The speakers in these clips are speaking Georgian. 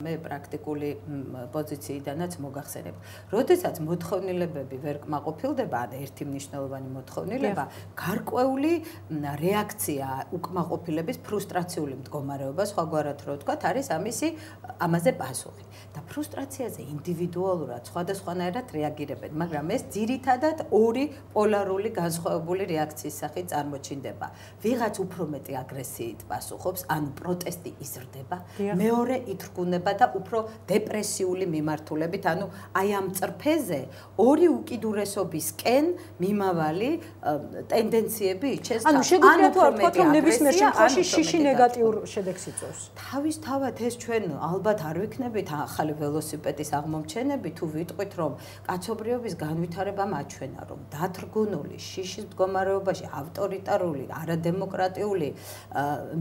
მე პრაქტიკული პოზიციიდანაც მოგახსენებ. როდესაც მოთხოვნილებები ვერ კმაყოფილდება, ან ერთი მნიშვნელოვანი მოთხოვნილება, გარკვეული რეაქცია უკმაყოფილების ფრუსტრაციული მდგომარეობა, სხვაგვარად რო ვთქვათ, არის ამაზე პასუხი. და ფრუსტრაციაზე ინდივიდუალურად სხვადასხვანაირად რეაგირებენ, მაგრამ ეს ძირითადად ორი პოლარული განსხვავებული რეაქციის სახით წარმოჩინდება. ვიღაც უფრო მეტი აგრესიით პასუხობს, ანუ პროტესტი იზრდება, მეორე ითრგუნება და უფრო დეპრესიული მიმართულებით, ანუ აი ამ წრფეზე ორი უკიდურესობისკენ მიმავალი ტენდენციები იჩენს. ანუ შეგვიძლია თუ არ ვთქვათ, რომ ნებისმიერ შემთხვევაში შიში ნეგატიურ შედეგს იწვევს. თავისთავად ეს ჩვენ ალბათ არ ვიქნებით ახალი ველოსიპედის აღმომჩენები, თუ ვიტყვით, რომ კაცობრიობის განვითარებამ აჩვენა, რომ დათრგუნული შიშის მდგომარეობაში ავტორიტარული, არადემოკრატიული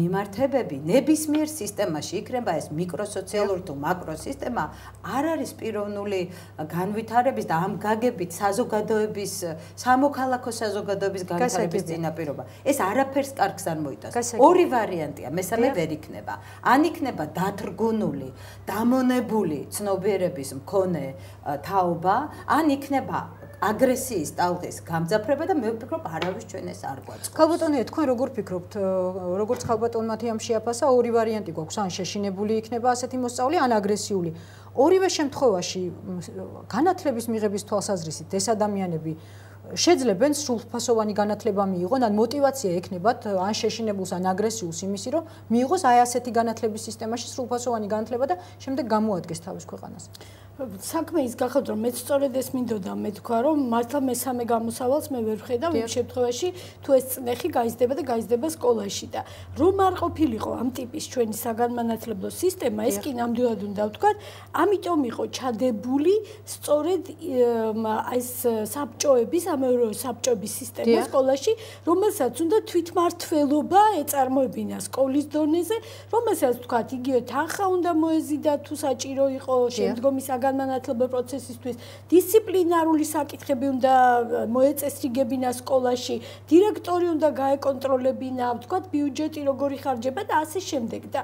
მიმართებები ნებისმიერ სისტემაში იქნება ეს მიკროსოციალური თუ მაკროსისტემა არ არის პიროვნული განვითარების და ამ გაგებით საზოგადოების სამოქალაქო საზოგადოების განვითარების წინაპირობა. ეს არაფერს კარგს არ მოიტანს. ორი ვარიანტია, მესამე ვერ იქნება. ან იქნება დათრგუნული, დამონებული ცნობიერების მქონე თაობა, ან იქნება აგრესიის ტალღის გამძაფრება და მე ვფიქრობ, არავის ჩვენ ეს არ გვაწყობს. ქალბატონია, თქვენ როგორ ფიქრობთ, როგორც ქალბატონ მათიამ შეაფასა, ორი ვარიანტი გვაქვს, ან შეშინებული იქნება ასეთი მოსწავლე, ან აგრესიული. ორივე შემთხვევაში განათლების მიღების თვალსაზრისით ეს ადამიანები შეძლებენ სრულფასოვანი განათლება მიიღონ, ან мотиваცია ექნებათ ან შეშინებულს, ან აგრესიულს იმისი, რომ მიიღოს აი ასეთი განათლების სისტემაში სრულფასოვანი განათლება და შემდეგ გამოადგეს თავის ქვეყანას. საქმე ის გახავთ, რომ მეც სწორედ ეს მინდოდა მე თქვა, რომ მართლა მესამე გამოსავალს მე ვერ ვხედავ იმ შემთხვევაში, თუ ეს წნეხი გაიზრდება და გაიზრდება სკოლაში და რომ არ ყოფილიყო ამ ტიპის ჩვენი საგანმანათლებლო სისტემა, ეს კი ნამდვილად უნდა ვთქვათ, ამიტომ იყო ჩადებული სწორედ ეს საბჭოების, ამავე საბჭოების სისტემა სკოლაში, რომელსაც უნდა თვითმმართველობა ეწარმოებინა სკოლის დონეზე, რომელსაც ვთქვათ, იგივე თანხა უნდა მოეზიდა თუ საჭირო იყო შემდგომი განმანათლებლო პროცესისთვის, დისციპლინარული საკითხები უნდა მოეწესრიგებინა სკოლაში, დირექტორი უნდა გაეკონტროლებინა, ვთქვათ, ბიუჯეტი როგორი ხარჯება და ასე შემდეგ. და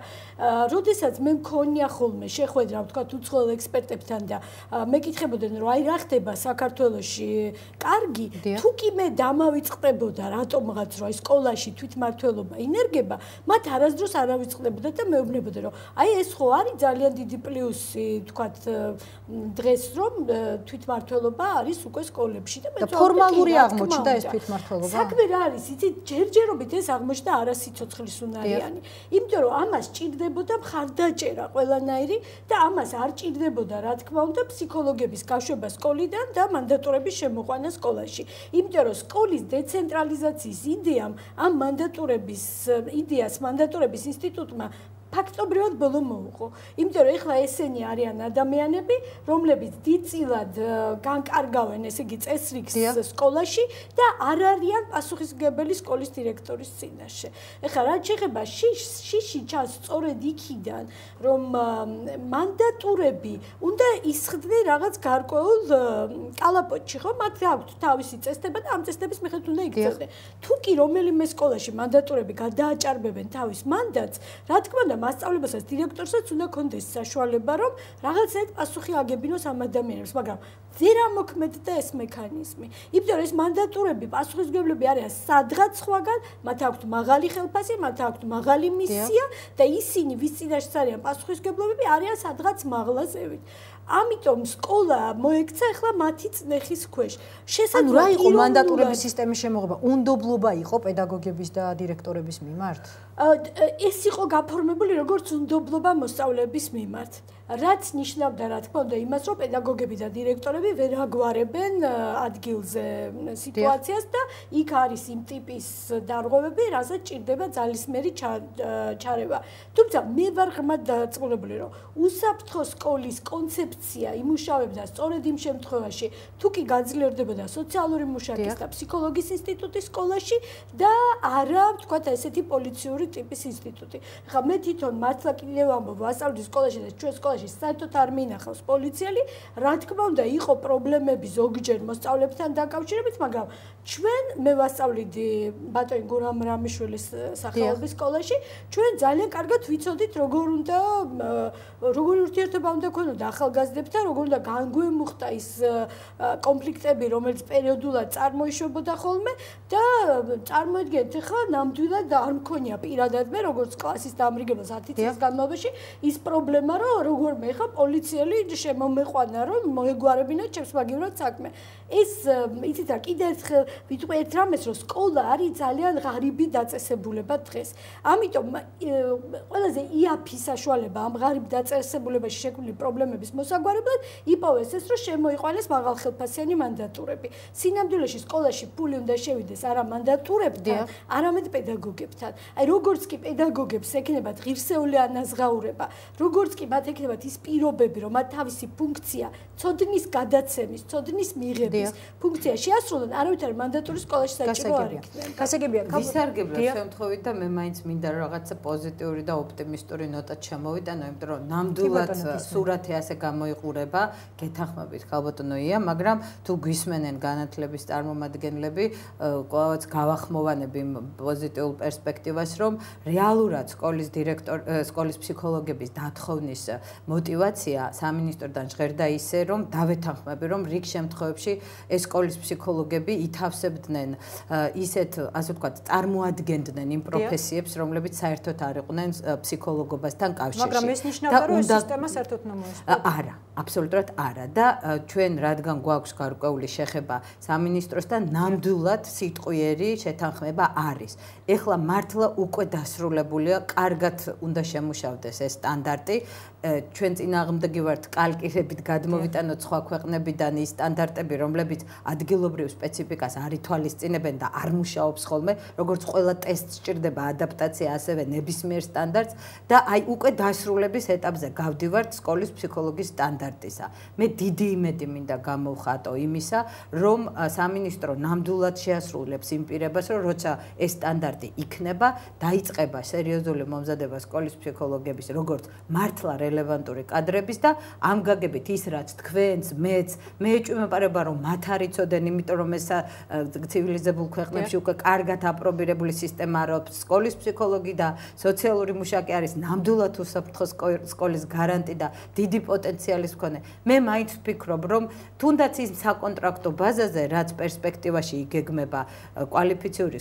როდესაც მე მქონია ხოლმე შეხვედრა, ვთქვათ, უცხოელ ექსპერტებთან და მეკითხებოდნენ, რომ აი რა ხდება საქართველოში, კარგი, თუ კი მე დამავიწყდებოდა რატომღაც რომ აი სკოლაში თვითმმართველობა ინერგება, მათ არასდროს არ ავიწყდებოდა და მეუბნებოდა, რომ აი ეს ხო არის ძალიან დიდი პლუსი, ვთქვათ, დღეს რომ თვითმმართველობა არის უკვე სკოლებში და მე ფორმალური აღმოჩნდა ეს თვითმმართველობა. საქმე რა არის, იცით, ჯერჯერობით ეს აღმოჩნდა არასიცოცხლისუნარიანი. იმიტომ რომ ამას ჭირდებოდა მხარდაჭერა ყველანაირი და ამას არ ჭირდებოდა, რა თქმა უნდა, ფსიქოლოგების გაშვება სკოლიდან და მანდატურების შემოყვანა სკოლაში. იმიტომ რომ სკოლის დეცენტრალიზაციის იდეამ ამ მანდატურების ინსტიტუტმა ფაქტობრივად ბოლო მოუყო. იმიტომ რომ ეხლა ესენი არიან ადამიანები, რომლებიც დიდწილად განკარგავენ, ესე იგი, წესრიგს სკოლაში და არ არიან პასუხისმგებელი სკოლის დირექტორის წინაშე. ეხლა რაც შეეხება შიში ჩანს სწორედ იქიდან, რომ მანდატურები უნდა ისხდნენ რაღაც გარკვეულ კალაპოტში, ხო? მათ აქვთ თავისი წესდება და ამ წესდების მიხედვით უნდა იქცევდნენ. თუ კი რომელიმე სკოლაში მანდატურები გადააჭარბებენ თავის მანდატს, რა თქმა უნდა მასწავლებელსაც დირექტორსაც უნდა კონდეს საშუალება, რომ რაღაცნაირად პასუხი აგებინოს ამ ადამიანებს, მაგრამ ვერ ამოქმედდა ეს მექანიზმი. იმიტომ რომ ეს მანდატურები, პასუხისმგებლები არიან სადღაც სხვაგან, მათ აქვთ მაღალი ხელფასი, მათ აქვთ მაღალი მისია და ისინი, ვის წინაშეც არიან პასუხისმგებლობები, არიან სადღაც მაღლაზევით. ამიტომ სკოლა მოექცა ახლა მათი წნეხის ქვეშ. ანუ რა იყო მანდატურების სისტემის შემოღება? უნდობლობა იყო პედაგოგების და დირექტორების მიმართ? ეს იყო გაფორმებული როგორც უნდობლობა მოსწავლეების მიმართ. რაც ნიშნავდა, რა თქმა უნდა, იმას, რომ პედაგოგები და დირექტორები ვერ აგვარებენ ადგილზე სიტუაციას და იქ არის იმ ტიპის დარღვევები, რასაც ჭირდება ძალისმიერი ჩარევა. თუმცა მე ვარ ღრმად დარწმუნებული, რომ უსაფრთხო სკოლის კონცეფცია იმუშავებდა სწორედ იმ შემთხვევაში, თუ კი გაძლიერდებოდა სოციალური მუშაკის და ფსიქოლოგიის ინსტიტუტი სკოლაში და არა, ვთქვათ, ესეთი პოლიციური ტიპის ინსტიტუტი. ხა მე თვითონ მართლა კიდევ ამბობ, ვასწავლდი სკოლაში და ჩვენ სკოლაში სკოლაში საერთოდ არ მინახავს პოლიციელი, რა თქმა უნდა, იყო პრობლემები ზოგჯერ მოსწავლეებთან დაკავშირებით, მაგრამ ჩვენ მე ვასწავლიდი ბატონი გურამ რამიშვილის სახელობის სკოლაში, ჩვენ ძალიან კარგად ვიცოდით როგორ ურთიერთობა უნდა ქონოდა ახალგაზრდებთან, როგორ უნდა განგვემუხტა ის კონფლიქტები, რომელიც პერიოდულად წარმოიშვებოდა ხოლმე და წარმოიდგინეთ ახლა ნამდვილად არ მქონია პირადად მე როგორც კლასის დამრიგებას 10 წლის განმავლობაში ის პრობლემა რომ როგორმე ახლა პოლიციელი შემომეყვანა რომ მოეგვარებინათ ჩემს მაგივრად საქმე. ეს იცით რა კიდე ერთხელ ვიტყვი ერთ რამეს რომ სკოლა არის ძალიან ღარიბი დაწესებულება დღეს. ამიტომ ყველაზე იაფი საშუალება ამ ღარიბ დაწესებულებაში შექმნილი პრობლემების მოსაგვარებლად იპოვეს ეს რომ შემოიყვანეს მაღალხელფასიანი მანდატურები. სინამდვილეში სკოლაში ფული უნდა შევიდეს არა მანდატურებთან, არამედ პედაგოგებთან. აი როგორც კი პედაგოგებს ექნებათ ღირსეული ანაზღაურება, როგორც კი მათ ექნებათ ის პირობები, რომ მათ თავისი ფუნქცია, ცოდნის გადაცემის, ცოდნის მიღების ფუნქცია შეასრულონ, არავითარი მანდატური სკოლაში საჭირო არ იქნება. გასაგებია, ვისარგებლო შემთხვევით და მე მაინც მინდა რაღაცა პოზიტიური და ოპტიმისტური ნოტა ჩამოვიტანო, იმიტომ რომ ნამდვილად სურათი ასე გამოიყურება, გეთანხმებით ხალბატონო ია, მაგრამ თუ გვისმენენ განათლების წარმომადგენლები, ყოველთვის გავახმოვანები პოზიტიურ პერსპექტივას, რომ რეალურად სკოლის ფსიქოლოგების დათხოვნის მოტივაცია სამინისტროდან ჟღერდა ისე, რომ დავეთანხმები, რომ რიგ შემთხვევებში ეს სკოლის ფსიქოლოგები ითავსებდნენ ისეთ, ასე ვთქვათ, წარმოადგენდნენ იმ პროფესიებს, რომლებიც საერთოდ არ იყვნენ ფსიქოლოგობასთან კავშირში. მაგრამ ეს ნიშნავდა, რომ ეს სისტემა საერთოდ ნომოესწრო. არა, აბსოლუტურად არა და ჩვენ რადგან გვაქვს გარკვეული შეხება სამინისტროსთან, ნამდვილად სიტყვიერი შეთანხმება არის. ეხლა მართლა უკვე დასრულებულია, კარგად უნდა შემუშავდეს ეს სტანდარტი. ჩვენ წინააღმდეგი ვართ კალკირებით გადმოვიტანოთ სხვა ქვეყნებიდან ის სტანდარტები, რომლებიც ადგილობრივ სპეციფიკას არ ითვალისწინებენ და არ მუშაობს ხოლმე, როგორც ყველა ტესტს სჭირდება ადაპტაცია, ასევე ნებისმიერ სტანდარტს და აი უკვე დასრულების ეტაპზე გავდივართ სკოლის ფსიქოლოგის სტანდარტისა. მე დიდი იმედი მინდა გამოვხატო იმისა, რომ სამინისტრო ნამდვილად შეასრულებს იმ პირებას, რომ როცა ეს სტანდარტი იქნება, დაიწყება სერიოზული მომზადება სკოლის ფსიქოლოგების, როგორც მართლა რელევანტური კადრების და ამ გაგებით ის რაც თქვენს, მეც, მე ეჭვმეპარება რომ მათ არ იცოდენ, იმიტომ რომ ეს ცივილიზებულ ქვეყნებში უკვე კარგად აპრობირებული სისტემა არის, სკოლის ფსიქოლოგი და სოციალური მუშაკი არის ნამდვილად უსაფრთხო სკოლის გარანტი და დიდი პოტენციალის მქონე. მე მაინც ვფიქრობ, რომ თუნდაც ის საკონტრაქტო ბაზაზე, რაც პერსპექტივაში იგეგმება კვალიფიციური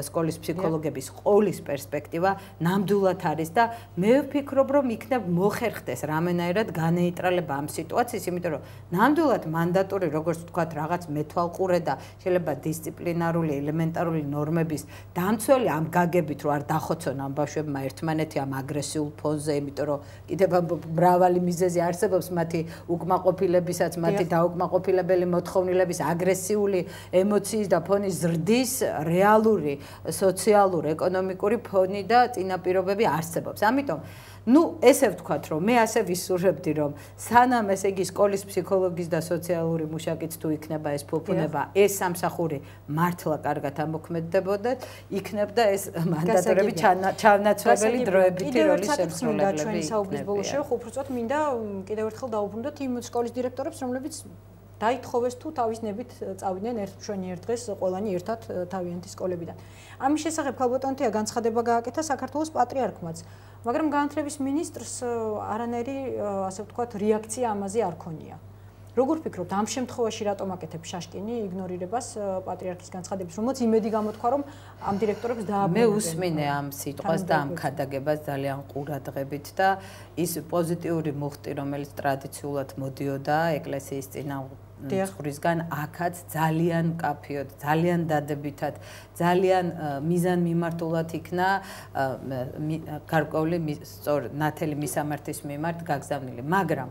სკოლის ფსიქოლოგების ყოლის პერსპექტივა ნამდვილად არის და მე ვფიქრობ, რომ იქნებ მოხერხდეს რამენაირად განეიტრალება ამ სიტუაციის, იმიტომ რომ ნამდვილად მანდატური, როგორც ვთქვათ, რაღაც მეთვალყურე და შეიძლება დისციპლინარული, ელემენტარული ნორმების დამცველი ამ გაგებით, რომ არ დახოცონ ამ ბავშვებმა ერთმანეთი ამ აგრესიულ ფონზე, იმიტომ რომ კიდევ მრავალი მიზეზი არსებობს მათი უკმაყოფილებისაც, მათი დაუკმაყოფილებელი მოთხოვნილების აგრესიული ემოციის და ფონის ზრდის რეალური სოციალურ-ეკონომიკური ფონი და წინაპირობები არსებობს. ამიტომ ესე ვთქვათ, რომ მე ასე ვისურვებდი, რომ სანამ ესე იგი სკოლის ფსიქოლოგის და სოციალური მუშაკიც თუ იქნება ეს ფუფუნება, ეს სამსახური მართლა კარგად ამოქმედდებოდა, იქნებდა ეს მანდატურები ჩავნაცვლებელი დროებითი როლის შემსრულებლები. ჩვენ საუბრის ბოლოს უბრალოდ მინდა კიდევ ერთხელ დაუბრუნდეთ იმ სკოლის დირექტორებს, რომლებიც დაითხოვეს თუ თავის ნებით წავიდნენ ერთშვენი ერთ დღეს ყველანი ერთად თავიანთი სკოლებიდან. ამის შესახებ ხალბატონთია განცხადება გააკეთა საქართველოს პატრიარქმაც, მაგრამ განათლების მინისტრს არანაირი, ასე ვთქვათ, რეაქცია ამაზე არ ქონია. როგორ ფიქრობთ, ამ შემთხვევაში რატომ აკეთებს შაშკინი იგნორირებას პატრიარქის განცხადების, რომელსაც იმედი გამოთქვა, რომ ამ დირექტორებს დააბრუნებენ? მე უსმინე ამ სიტყვას და ამ ქადაგებას ძალიან ყურადღებით და ის პოზიტიური მუხტი, რომელიც ტრადიციულად მოდიოდა ეკლესიის წინააღმდეგ აქაც ძალიან მკაფიოდ, ძალიან დადებითად, ძალიან მიზანმიმართულად იქნა გარკვეული ნათელი მისამართის მიმართ გაგზავნილი, მაგრამ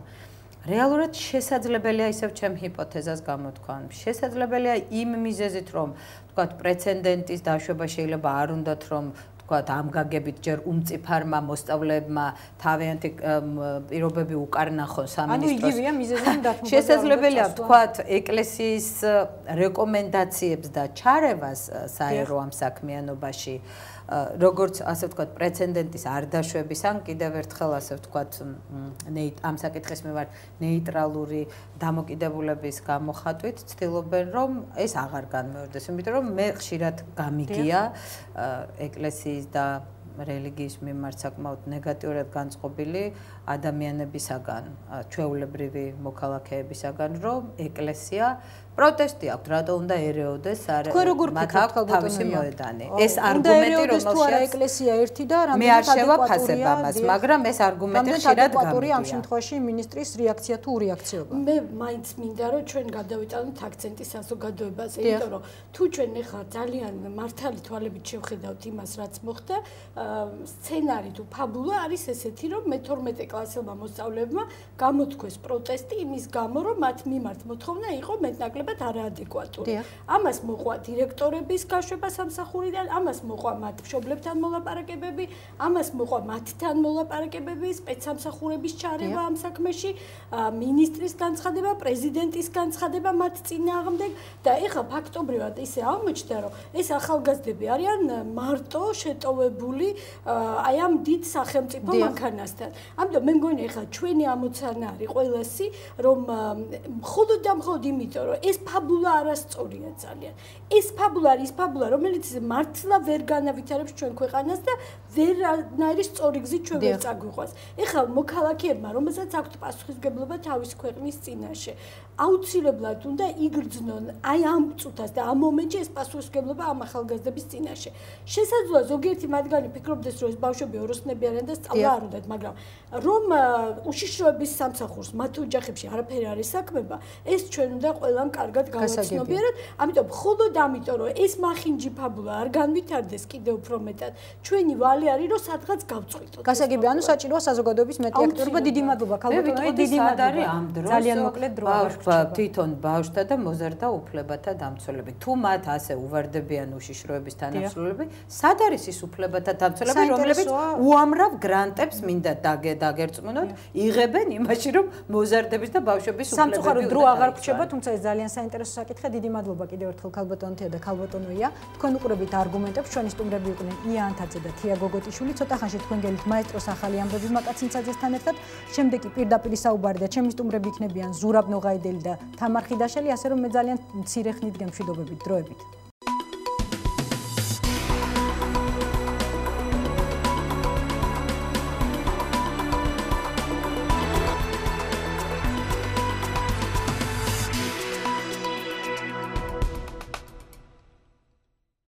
რეალურად შესაძლებელია ისევ ჩემ ჰიპოთეზას გამოთქვან. შესაძლებელია იმ მიზეზით, რომ ვთქვათ, პრეცედენტის დაშვება შეიძლება არ უნდათ, რომ ვთქვათ, ამ გაგებით ჯერ უმწიფარმა მოსწავლეებმა თავიანთი პირობები უკარნახონ სამინისტროს. ანუ იგივეა მიზეზი დათმობა. შესაძლებელია ვთქვათ, ეკლესიის რეკომენდაციებს და ჩარევას საერო ამ საქმიანობაში როგორც ასე ვთქვათ, პრეცედენტის არ დაშვების ან კიდევ ერთხელ ასე ვთქვათ, ამ საკითხის მიმართ ნეიტრალური დამოკიდებულების გამოხატვით ცდილობენ, რომ ეს აღარ განმეორდეს, იმიტომ რომ მე ხშირად გამიგია ეკლესიის და რელიგიის მიმართ საკმაოდ ნეგატიურად განწყობილი ადამიანებისაგან, ჩვეულებრივი მოქალაქეებისაგან, რომ ეკლესია პროტესტი აქვს, რატო უნდა ერეოდეს მათ აქვს თავისი მოედანი. ეს არგუმენტი, რომელშიც ეკლესია ერთი და რამდენად ადეკვატურია ამას, მაგრამ ეს არგუმენტი ხშირად გამიგია. ამ შემთხვევაში ministris რეაქცია თუ რეაქციობა. მე მაინც მინდა რომ ჩვენ გადავიტანოთ აქცენტი საზოგადოებაზე, იმიტომ რომ თუ ჩვენ ახლა ძალიან მართალი თვალებით შევხედავთ იმას, რაც მოხდა, სცენარი თუ ფაბულა არის ესეთი, რომ მე-12 კლასელმა მოსწავლეებმა გამოთქვეს პროტესტი იმის გამო, რომ მათ მიმართ მოთხოვნა იყო მეტნაკლებად არაადეკვატური. ამას მოყვა დირექტორების გაშვება სამსახურიდან, ამას მოყვა მათ მშობლებთან მოლაპარაკებები, ამას მოყვა მათთან მოლაპარაკებები, სპეცსამსახურების ჩარევა ამ საქმეში, მინისტრის განცხადება, პრეზიდენტის განცხადება მათ წინააღმდეგ და ეხლა ფაქტობრივად ისე აღმოჩნდა, რომ ეს ახალგაზრდები არიან მარტო შეტოვებული აი ამ დიდ სახელმწიფო მანქანასთან. ამიტომ მე მგონი ეხლა ჩვენი ამოცანა არის ყველასი, რომ მხოლოდ და მხოლოდ იმიტომ, რომ ეს ფაბულა არასწორია ძალიან. ეს ფაბულა არის ის ფაბულა, რომელიც მართლა ვერ განავითარებს ჩვენ ქვეყანას და ვერანაირი სწორი გზით ჩვენ ვერ წაგვიყვანს. ეხლა მოქალაქეებმა, რომელსაც აქვთ პასუხისმგებლობა თავის ქვეყნის წინაშე, აუცილებლად უნდა იგრძნონ აი ამ წუთას და ამ მომენტში ეს პასუხისმგებლობა ამ ახალგაზრდების წინაშე. შესაძლოა ზოგიერთი მათგანი ფიქრობდეს, რომ ეს ბავშვები ოროსნები არიან და სწავლა არ უნდათ, მაგრამ რომ უშიშროების სამსახურს მათ ოჯახებში არაფერი არ ესაქმება, ეს ჩვენ უნდა ყველამ კარგად გავაცნობიეროთ. ამიტომ მხოლოდ ამიტომ, რომ ეს მახინჯი ფაბულა არ განვითარდეს კიდევ უფრო მეტად, ჩვენი ვალი არის, რომ სადღაც გავწყვიტოთ. გასაგები, ანუ საჭიროა საზოგადოების მეტი აქტიურობა. დიდი მადლობა, ქალბატონო, დიდი მადლობა. ძალიან მოკლედ დრო თვითონ ბავშვთა და მოზარდა უფლებათა დამცველები. თუ მათ ასე უვარდებიან უშიშროების თანახმდებლები, სად არის ის უფლებათა დამცველები, რომლებიც უამრავ გრანტებს მინდა დაგერწმუნოთ, იღებენ იმაში, რომ მოზარდების და ბავშვების უფლებები სამწუხაროდ დრო აღარ გვჩება, თუმცა ეს ძალიან საინტერესო საკითხია. დიდი მადლობა კიდევ ერთხელ ქალბატონთია და ქალბატონოია. თქვენ უყურებით არგუმენტებს, ჩვენი სტუმრები იყვნენ ია ანთაძე და თია გოგოტიშვილი. ცოტა ხანში თქვენ გელით მაესტროს ახალი ამბები მაკაცინცაძესთან ერთად. შემდეგ კი პირდაპირ საუბარი და ჩემი სტუმრები იქნებიან ზურაბ ნოღაიდელი და თამარ ხიდაშელი, ასე რომ მე ძალიან მცირე ხნით გემშვიდობებით დროებით.